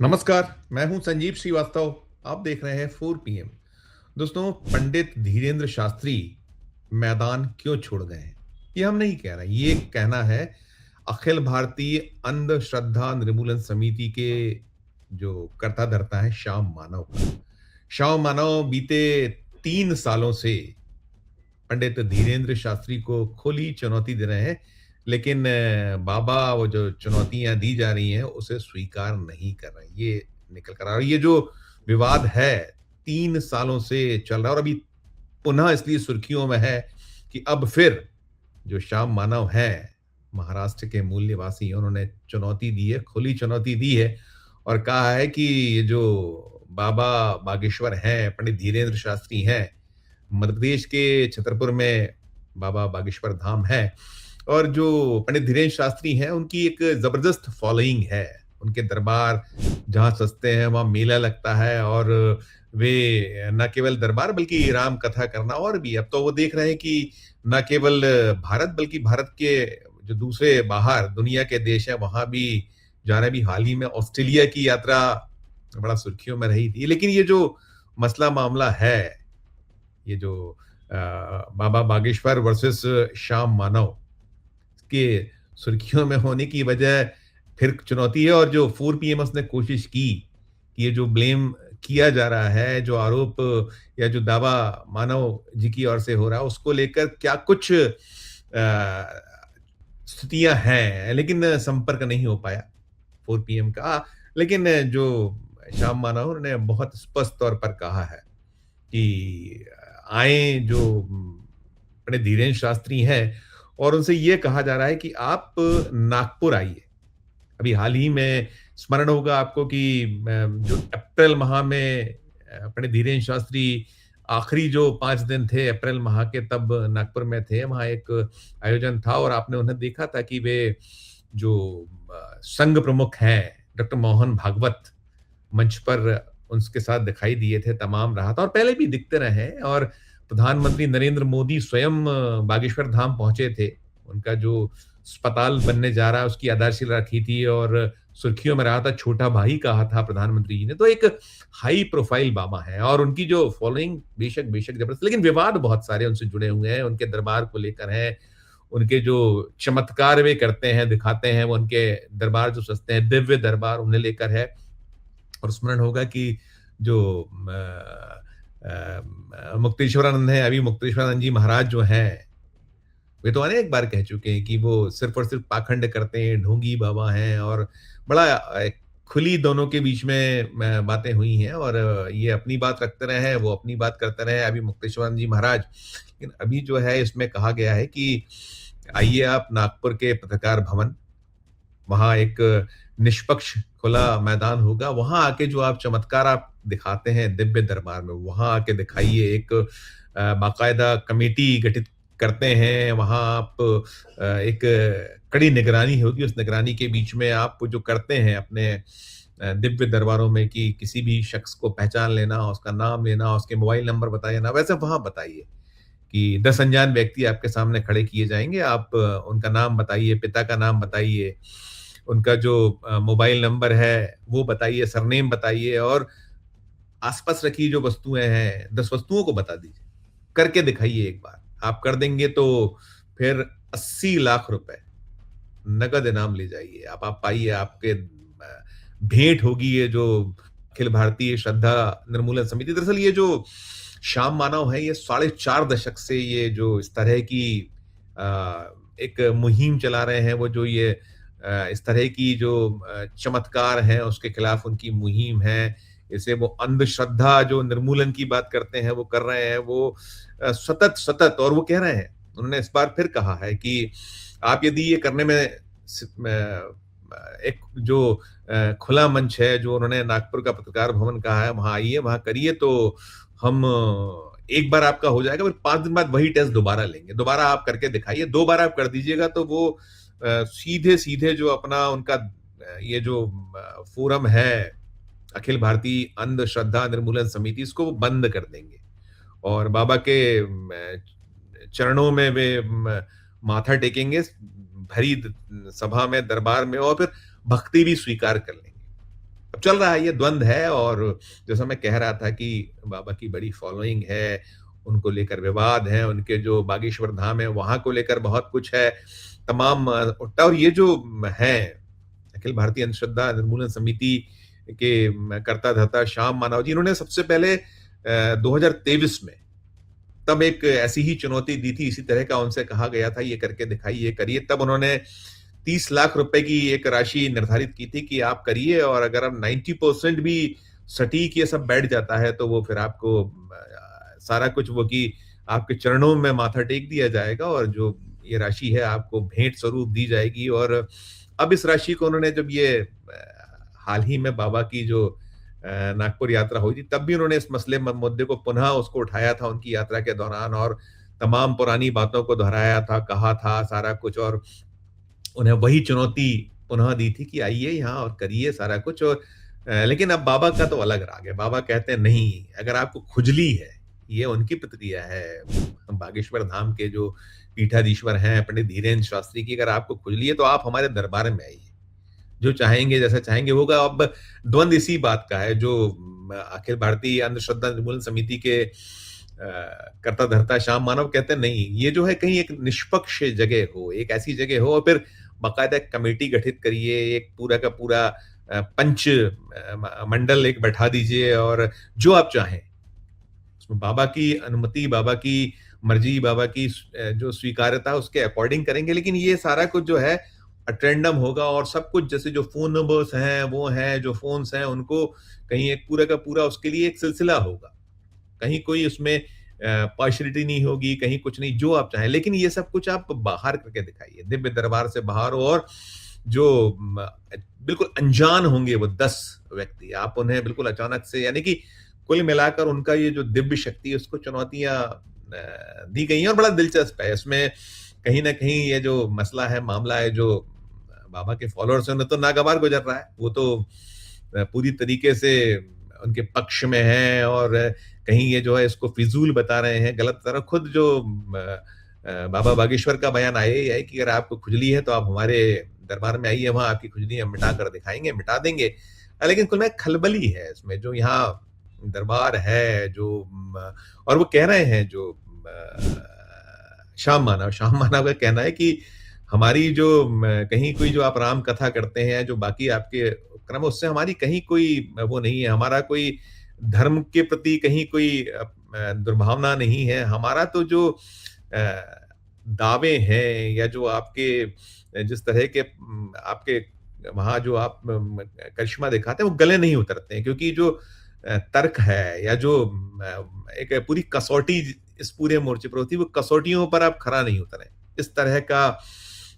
नमस्कार, मैं हूं संजीव श्रीवास्तव। आप देख रहे हैं 4 पीएम। दोस्तों, पंडित धीरेन्द्र शास्त्री मैदान क्यों छोड़ गए हैं? ये हम नहीं कह रहे, ये कहना है अखिल भारतीय अंधश्रद्धा निर्मूलन समिति के जो कर्ता धर्ता है श्याम मानव का। श्याम मानव बीते 3 सालों से पंडित धीरेन्द्र शास्त्री को खुली चुनौती दे रहे हैं, लेकिन बाबा वो जो चुनौतियां दी जा रही हैं उसे स्वीकार नहीं कर रहे हैं। ये निकल कर आ रहा है। ये जो विवाद है 3 सालों से चल रहा है और अभी पुनः इसलिए सुर्खियों में है कि अब फिर जो श्याम मानव हैं, महाराष्ट्र के मूल निवासी, उन्होंने चुनौती दी है, खुली चुनौती दी है और कहा है कि ये जो बाबा बागेश्वर हैं, पंडित धीरेन्द्र शास्त्री हैं, मध्य प्रदेश के छतरपुर में बाबा बागेश्वर धाम है और जो पंडित धीरेन्द्र शास्त्री हैं, उनकी एक ज़बरदस्त फ़ॉलोइंग है। उनके दरबार जहाँ सजते हैं, वहाँ मेला लगता है और वे न केवल दरबार बल्कि राम कथा करना और भी अब तो वो देख रहे हैं कि न केवल भारत बल्कि भारत के जो दूसरे बाहर दुनिया के देश हैं, वहाँ भी जा रहे हैं। अभी हाल ही में ऑस्ट्रेलिया की यात्रा बड़ा सुर्खियों में रही थी। लेकिन ये जो मसला मामला है, ये जो बाबा बागेश्वर वर्सेस श्याम मानव के सुर्खियों में होने की वजह फिर चुनौती है और जो 4 पीएमएस ने कोशिश की कि ये जो ब्लेम किया जा रहा है, जो आरोप या जो दावा मानव जी की ओर से हो रहा है, उसको लेकर क्या कुछ स्थितियां हैं, लेकिन संपर्क नहीं हो पाया 4 पीएम का। लेकिन जो श्याम मानव उन्होंने बहुत स्पष्ट तौर पर कहा है कि आए जो अपने धीरेन्द्र शास्त्री हैं और उनसे ये कहा जा रहा है कि आप नागपुर आइए। अभी हाल ही में स्मरण होगा आपको कि जो अप्रैल माह में अपने धीरेन्द्र शास्त्री आखिरी जो 5 दिन थे अप्रैल माह के, तब नागपुर में थे। वहाँ एक आयोजन था और आपने उन्हें देखा था कि वे जो संघ प्रमुख हैं डॉक्टर मोहन भागवत मंच पर उनके साथ दिखाई दिए थे, तमाम रहा था और पहले भी दिखते रहे हैं। और प्रधानमंत्री नरेंद्र मोदी स्वयं बागेश्वर धाम पहुंचे थे। उनका जो अस्पताल बनने जा रहा है उसकी आधारशिला रखी थी और सुर्खियों में रहा था, छोटा भाई कहा था प्रधानमंत्री जी ने। तो एक हाई प्रोफाइल बाबा है और उनकी जो फॉलोइंग बेशक बेशक जबरदस्त, लेकिन विवाद बहुत सारे उनसे जुड़े हुए हैं, उनके दरबार को लेकर है, उनके जो चमत्कार वे करते हैं, दिखाते हैं, वो उनके दरबार जो सजते हैं, दिव्य दरबार, उन्हें लेकर है। और स्मरण होगा कि जो मुक्तेश्वरानंद है, अभी मुक्तेश्वरानंद जी महाराज जो हैं, वे तो अनेक बार कह चुके हैं कि वो सिर्फ और सिर्फ पाखंड करते हैं, ढोंगी बाबा हैं और बड़ा खुली दोनों के बीच में बातें हुई हैं और ये अपनी बात रखते रहे हैं, वो अपनी बात करते रहे। अभी मुक्तेश्वरानंद जी महाराज, लेकिन अभी जो है इसमें कहा गया है कि आइए आप नागपुर के पत्रकार भवन, वहाँ एक निष्पक्ष खुला मैदान होगा, वहाँ आके जो आप चमत्कार आप दिखाते हैं दिव्य दरबार में, वहाँ आके दिखाइए। एक बाकायदा कमेटी गठित करते हैं, वहाँ आप एक कड़ी निगरानी होगी, उस निगरानी के बीच में आप जो करते हैं अपने दिव्य दरबारों में कि किसी भी शख्स को पहचान लेना, उसका नाम लेना, उसके मोबाइल नंबर बताना, वैसे वहाँ बताइए कि 10 अनजान व्यक्ति आपके सामने खड़े किए जाएँगे, आप उनका नाम बताइए, पिता का नाम बताइए, उनका जो मोबाइल नंबर है वो बताइए, सरनेम बताइए और आस-पास रखी जो वस्तुएँ हैं, 10 वस्तुओं को बता दीजिए। करके दिखाइए एक बार। आप कर देंगे तो फिर 80 लाख रुपए नकद इनाम ले जाइए। आप पाइए, आपके भेंट होगी ये जो अखिल भारतीय श्रद्धा निर्मूलन समिति। दरअसल ये जो श्याम मानव है, ये 4.5 दशक से ये जो इस तरह की एक मुहिम चला रहे हैं, वो जो ये इस तरह की जो चमत्कार हैं उसके खिलाफ उनकी मुहिम है। इसे वो अंधश्रद्धा जो निर्मूलन की बात करते हैं वो कर रहे हैं, वो सतत और वो कह रहे हैं, उन्होंने इस बार फिर कहा है कि आप यदि ये करने में एक जो खुला मंच है, जो उन्होंने नागपुर का पत्रकार भवन कहा है, वहाँ आइए, वहाँ करिए तो हम एक बार आपका हो जाएगा, फिर 5 दिन बाद वही टेस्ट दोबारा लेंगे। दोबारा आप करके दिखाइए, 2 बार आप कर दीजिएगा तो वो सीधे-सीधे जो अपना उनका ये जो फोरम है, अखिल भारतीय अंधश्रद्धा निर्मूलन समिति, इसको वो बंद कर देंगे और बाबा के चरणों में वे माथा टेकेंगे भरी सभा में, दरबार में और फिर भक्ति भी स्वीकार कर लेंगे। अब चल रहा है, ये द्वंद है। और जैसा मैं कह रहा था कि बाबा की बड़ी फॉलोइंग है, उनको लेकर विवाद है, उनके जो बागेश्वर धाम है, वहाँ को लेकर बहुत कुछ है। तमाम और ये जो है अखिल भारतीय अंधश्रद्धा निर्मूलन समिति के कर्ता धर्ता श्याम मानव जी, इन्होंने सबसे पहले 2023 में तब एक ऐसी ही चुनौती दी थी, इसी तरह का उनसे कहा गया था ये करके दिखाइए, ये करिए। तब उन्होंने 30 लाख रुपए की एक राशि निर्धारित की थी कि आप करिए, और अगर आप 90% भी सटीक ये सब बैठ जाता है तो वो फिर आपको सारा कुछ वो कि आपके चरणों में माथा टेक दिया जाएगा, और जो ये राशि है आपको भेंट स्वरूप दी जाएगी। और अब इस राशि को उन्होंने, जब ये हाल ही में बाबा की जो नागपुर यात्रा हुई थी, तब भी उन्होंने इस मसले मुद्दे को पुनः उसको उठाया था उनकी यात्रा के दौरान, और तमाम पुरानी बातों को दोहराया था, कहा था सारा कुछ। और उन्हें वही चुनौती पुनः दी थी कि आइए यहाँ और करिए सारा कुछ। और लेकिन अब बाबा का तो अलग राग है। बाबा कहते हैं नहीं, अगर आपको खुजली है, ये उनकी प्रतिक्रिया है बागेश्वर धाम के जो पीठाधीश्वर हैं पंडित धीरेन्द्र शास्त्री की, अगर आपको खुजली है तो आप हमारे दरबार में आइए, जो चाहेंगे जैसा चाहेंगे होगा। अब द्वंद इसी बात का है, जो अखिल भारतीय अंधश्रद्धा निर्मूलन समिति के कर्ता धर्ता श्याम मानव कहते हैं नहीं, ये जो है कहीं एक निष्पक्ष जगह हो, एक ऐसी जगह हो, और फिर बाकायदा कमेटी गठित करिए, एक पूरा का पूरा पंच मंडल एक बैठा दीजिए, और जो आप चाहें उसमें बाबा की अनुमति, बाबा की मर्जी, बाबा की जो स्वीकार्यता उसके अकॉर्डिंग करेंगे। लेकिन ये सारा कुछ जो है अटेंडम होगा, और सब कुछ जैसे जो फोन नंबर्स हैं वो हैं, जो फोन्स हैं उनको कहीं एक पूरा का पूरा उसके लिए एक सिलसिला होगा, कहीं कोई उसमें पार्शलिटी नहीं होगी, कहीं कुछ नहीं, जो आप चाहें। लेकिन ये सब कुछ आप बाहर करके दिखाइए, दिव्य दरबार से बाहर हो, और जो बिल्कुल अनजान होंगे वो 10 व्यक्ति, आप उन्हें बिल्कुल अचानक से, यानी कि कुल मिलाकर उनका ये जो दिव्य शक्ति है उसको चुनौतियां दी गई हैं। और बड़ा दिलचस्प है इसमें, कहीं ना कहीं ये जो मसला है, मामला है, जो बाबा के फॉलोअर्स हैं उन्हें तो नागवार गुजर रहा है, वो तो पूरी तरीके से उनके पक्ष में है, और कहीं ये जो है इसको फिजूल बता रहे हैं, गलत तरह। खुद जो बाबा बागेश्वर का बयान आया ही है कि अगर आपको खुजली है तो आप हमारे दरबार में आइए, वहां आपकी खुजली हम मिटा कर दिखाएंगे, मिटा देंगे। लेकिन कुल में खलबली है इसमें, जो यहाँ दरबार है जो और वो कह रहे हैं जो श्याम मानव का कहना है कि हमारी जो कहीं कोई जो आप राम कथा करते हैं, जो बाकी आपके क्रम, उससे हमारी कहीं कोई वो नहीं है, हमारा कोई धर्म के प्रति कहीं कोई दुर्भावना नहीं है। हमारा तो जो दावे हैं, या जो आपके जिस तरह के आपके वहाँ जो आप करिश्मा दिखाते हैं, वो गले नहीं उतरते हैं, क्योंकि जो तर्क है, या जो एक पूरी कसौटी इस पूरे मोर्चे पर होती है, वो कसौटियों पर आप खरा नहीं उतरे, इस तरह का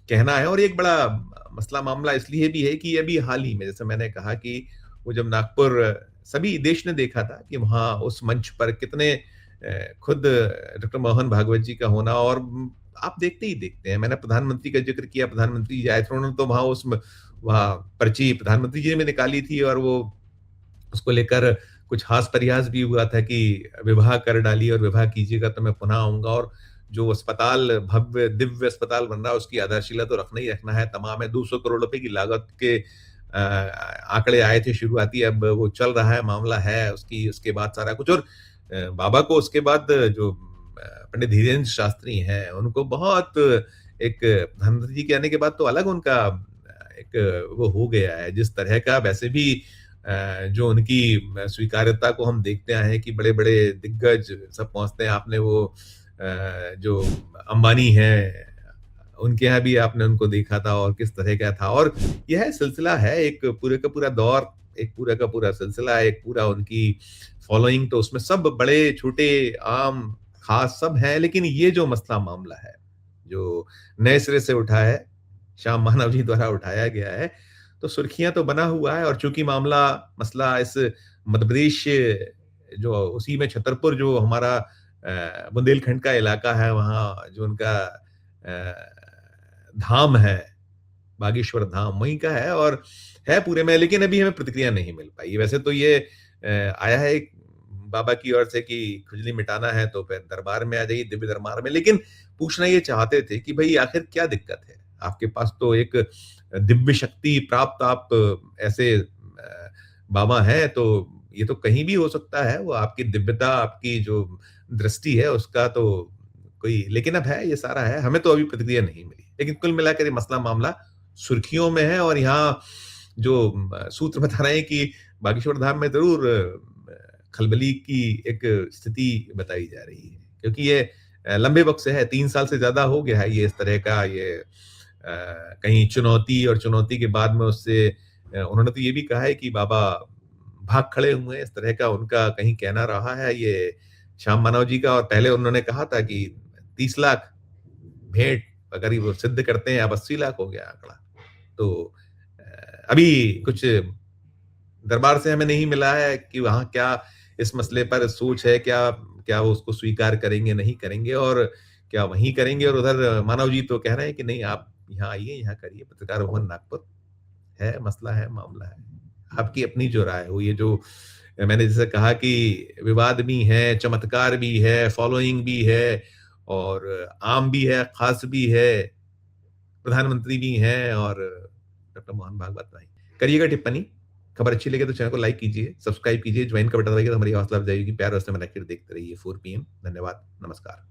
कहना है। और एक बड़ा मसला मामला इसलिए भी है कि अभी हाल ही में, जैसे मैंने कहा कि वो जब नागपुर, सभी देश ने देखा था कि वहाँ उस मंच पर कितने खुद डॉक्टर मोहन भागवत जी का होना, और आप देखते ही देखते हैं, मैंने प्रधानमंत्री का जिक्र किया, प्रधानमंत्री जी आए थे, उन्होंने तो वहाँ पर्ची प्रधानमंत्री जी ने निकाली थी, और वो उसको लेकर कुछ हास परिहास भी हुआ था कि विवाह कर डालिए और विवाह कीजिएगा तो मैं पुनः आऊंगा। और जो अस्पताल, भव्य दिव्य अस्पताल बन रहा है, उसकी आधारशिला तो रखना ही रखना है, तमाम है। 200 करोड़ रुपए की लागत के आंकड़े आए थे शुरुआती, अब वो चल रहा है, मामला है उसकी, उसके बाद सारा कुछ। और बाबा को उसके बाद जो पंडित धीरेन्द्र शास्त्री हैं, उनको बहुत एक प्रधानमंत्री जी के आने के बाद तो अलग उनका एक वो हो गया है, जिस तरह का। वैसे भी जो उनकी स्वीकार्यता को हम देखते आए हैं कि बड़े बड़े दिग्गज सब पहुंचते हैं। आपने वो जो अंबानी हैं, उनके यहाँ भी आपने उनको देखा था, और किस तरह का था। और यह सिलसिला है, एक पूरे का पूरा दौर, एक पूरा का पूरा सिलसिला है, एक पूरा उनकी फॉलोइंग, तो उसमें सब बड़े छोटे आम खास सब हैं। लेकिन ये जो मसला मामला है, जो नए सिरे से उठा है, श्याम मानव जी द्वारा उठाया गया है, तो सुर्खियां तो बना हुआ है। और चूंकि मामला मसला इस मध्य प्रदेश जो उसी में छतरपुर जो हमारा बुंदेलखंड का इलाका है, वहाँ जो उनका धाम है, बागेश्वर धाम वहीं का है, और है पूरे में। लेकिन अभी हमें प्रतिक्रिया नहीं मिल पाई। वैसे तो ये आया है बाबा की ओर से कि खुजली मिटाना है तो फिर दरबार में आ जाइए, दिव्य दरबार में। लेकिन पूछना ये चाहते थे कि भाई आखिर क्या दिक्कत है, आपके पास तो एक दिव्य शक्ति प्राप्त आप ऐसे बाबा हैं तो ये तो कहीं भी हो सकता है, वो आपकी दिव्यता, आपकी जो दृष्टि है उसका तो कोई लेकिन अब है, ये सारा है, हमें तो अभी प्रतिक्रिया नहीं मिली। लेकिन कुल मिलाकर ये मसला मामला सुर्खियों में है और यहाँ जो सूत्र बता रहे हैं कि बागेश्वर धाम में ज़रूर खलबली की एक स्थिति बताई जा रही है। क्योंकि ये लंबे वक़्त से है, 3 साल से ज़्यादा हो गया है ये इस तरह का ये कहीं चुनौती और चुनौती के बाद में उससे उन्होंने तो ये भी कहा है कि बाबा भाग खड़े हुए हैं, इस तरह का उनका कहीं कहना रहा है ये श्याम मानव जी का और पहले उन्होंने कहा था कि 30 लाख भेंट अगर ये वो सिद्ध करते हैं, अब 80 लाख हो गया आंकड़ा। तो अभी कुछ दरबार से हमें नहीं मिला है कि वहाँ क्या इस मसले पर सोच है, क्या क्या वो उसको स्वीकार करेंगे, नहीं करेंगे और क्या वहीं करेंगे और उधर मानव जी तो कह रहे हैं कि नहीं आप यहाँ आइए, यहाँ करिए, पत्रकार भवन नागपुर है, मसला है, मामला है। आपकी अपनी जो राय हो, ये जो मैंने जैसे कहा कि विवाद भी है, चमत्कार भी है, फॉलोइंग भी है और आम भी है, खास भी है, प्रधानमंत्री भी हैं और डॉक्टर मोहन भागवत भाई। करिएगा टिप्पणी, खबर अच्छी लगे तो चैनल को लाइक कीजिए, सब्सक्राइब कीजिए, ज्वाइन का बटन दबाइए तो हमारी हौसला अफ़ज़ाई होगी। प्यार और स्नेह बनाकर देखते रहिए 4 पीएम। धन्यवाद, नमस्कार।